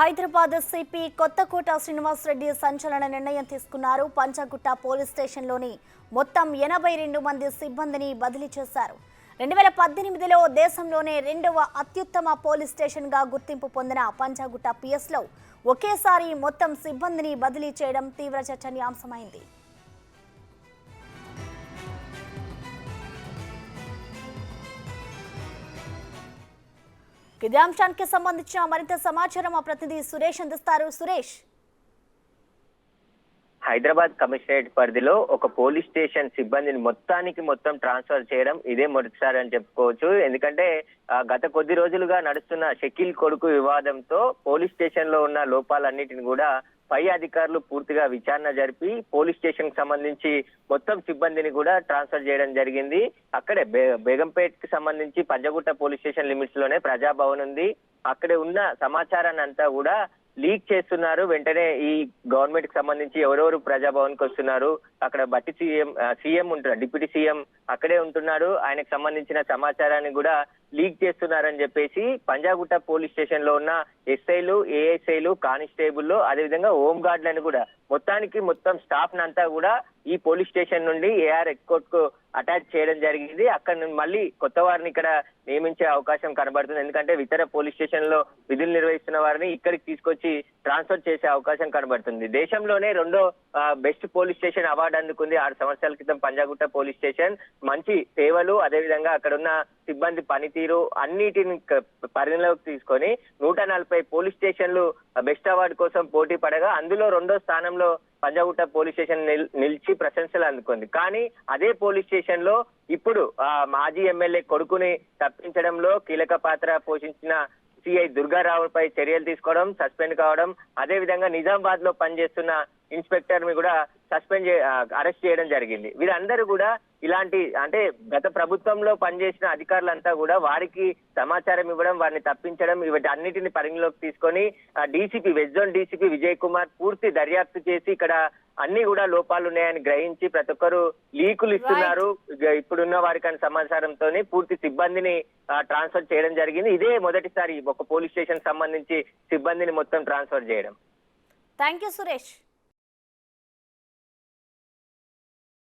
Hyderabad CP Kothakota Srinivas Reddy సంచలన నిర్ణయం తీసుకున్నారు. పంచగుట్ట పోలీస్ స్టేషన్లోని మొత్తం 82 మంది సిబ్బందిని బదిలీ చేశారు. 2018లో దేశంలోనే రెండవ అత్యుత్తమ పోలీస్ స్టేషన్గా గుర్తింపు పొందిన పంచగుట్ట పిఎస్లో ఒకేసారి మొత్తం సిబ్బందిని బదిలీ చేయడం తీవ్ర చర్చనీయాంశమైంది. ఇదే అంశానికి సంబంధించిన మరింత సమాచారం మా ప్రతినిధి సురేష్ అందిస్తారు. సురేష్, హైదరాబాద్ కమిషనరేట్ పరిధిలో ఒక పోలీస్ స్టేషన్ సిబ్బందిని మొత్తం ట్రాన్స్ఫర్ చేయడం ఇదే మొదటిసారి అని చెప్పుకోవచ్చు. ఎందుకంటే గత కొద్ది రోజులుగా నడుస్తున్న షకీల్ కొడుకు వివాదంతో పోలీస్ స్టేషన్ లో ఉన్న లోపాలన్నిటిని కూడా పై అధికారులు పూర్తిగా విచారణ జరిపి పోలీస్ స్టేషన్ కి సంబంధించి మొత్తం సిబ్బందిని కూడా ట్రాన్స్ఫర్ చేయడం జరిగింది. అక్కడే బేగంపేట్ కి సంబంధించి పంజగుట్ట పోలీస్ స్టేషన్ లిమిట్స్ లోనే ప్రజాభవన్ ఉంది. అక్కడే ఉన్న సమాచారాన్ని అంతా కూడా లీక్ చేస్తున్నారు. వెంటనే ఈ గవర్నమెంట్ కి సంబంధించి ఎవరెవరు ప్రజాభవన్ కి వస్తున్నారు, అక్కడ బట్టి సీఎం ఉంటున్నారు, డిప్యూటీ సీఎం అక్కడే ఉంటున్నాడు, ఆయనకు సంబంధించిన సమాచారాన్ని కూడా లీక్ చేస్తున్నారని చెప్పేసి పంజాగుట్ట పోలీస్ స్టేషన్ లో ఉన్న ఎస్ఐలు, ఏఎస్ఐలు, కానిస్టేబుల్, అదేవిధంగా హోమ్ గార్డులను కూడా మొత్తం స్టాఫ్ నంతా కూడా ఈ పోలీస్ స్టేషన్ నుండి ఏఆర్ ఎక్స్కోర్ట్ కు అటాచ్ చేయడం జరిగింది. అక్కడ నుండి మళ్ళీ కొత్త వారిని ఇక్కడ నియమించే అవకాశం కనబడుతుంది. ఎందుకంటే ఇతర పోలీస్ స్టేషన్ లో విధులు నిర్వహిస్తున్న వారిని ఇక్కడికి తీసుకొచ్చి ట్రాన్స్ఫర్ చేసే అవకాశం కనబడుతుంది. దేశంలోనే రెండో బెస్ట్ పోలీస్ స్టేషన్ అవార్డు అందుకుంది 6 సంవత్సరాల క్రితం పంజాగుట్ట పోలీస్ స్టేషన్. మంచి సేవలు, అదేవిధంగా అక్కడ ఉన్న సిబ్బంది పనితీరు అన్నిటిని పరిగణలోకి తీసుకొని 140 పోలీస్ స్టేషన్లు బెస్ట్ అవార్డు కోసం పోటీ పడగా అందులో రెండో స్థానంలో పంజాగుట్ట పోలీస్ స్టేషన్ నిలిచి ప్రశంసలు అందుకుంది. కానీ అదే పోలీస్ స్టేషన్ లో ఇప్పుడు మాజీ ఎమ్మెల్యే కొడుకుని తప్పించడంలో కీలక పాత్ర పోషించిన సిఐ దుర్గారావుపై చర్యలు తీసుకోవడం, సస్పెండ్ కావడం, అదే విధంగా నిజామాబాద్ లో పనిచేస్తున్న ఇన్స్పెక్టర్ ని కూడా అరెస్ట్ చేయడం జరిగింది. వీరందరూ కూడా ఇలాంటి అంటే గత ప్రభుత్వంలో పనిచేసిన అధికారులంతా కూడా వారికి సమాచారం ఇవ్వడం, వారిని తప్పించడం, వీటి అన్నిటిని పరిగణలోకి తీసుకొని DCP west zone DCP Vijay Kumar పూర్తి దర్యాప్తు చేసి ఇక్కడ అన్ని కూడా లోపాలు ఉన్నాయని గ్రహించి ప్రతి ఒక్కరు లీకులు ఇస్తున్నారు, ఇప్పుడున్న వారికి సమాచారంతో పూర్తి సిబ్బందిని ట్రాన్స్ఫర్ చేయడం జరిగింది. ఇదే మొదటిసారి ఒక పోలీస్ స్టేషన్ సంబంధించి సిబ్బందిని మొత్తం ట్రాన్స్ఫర్ చేయడం. Thank you Suresh.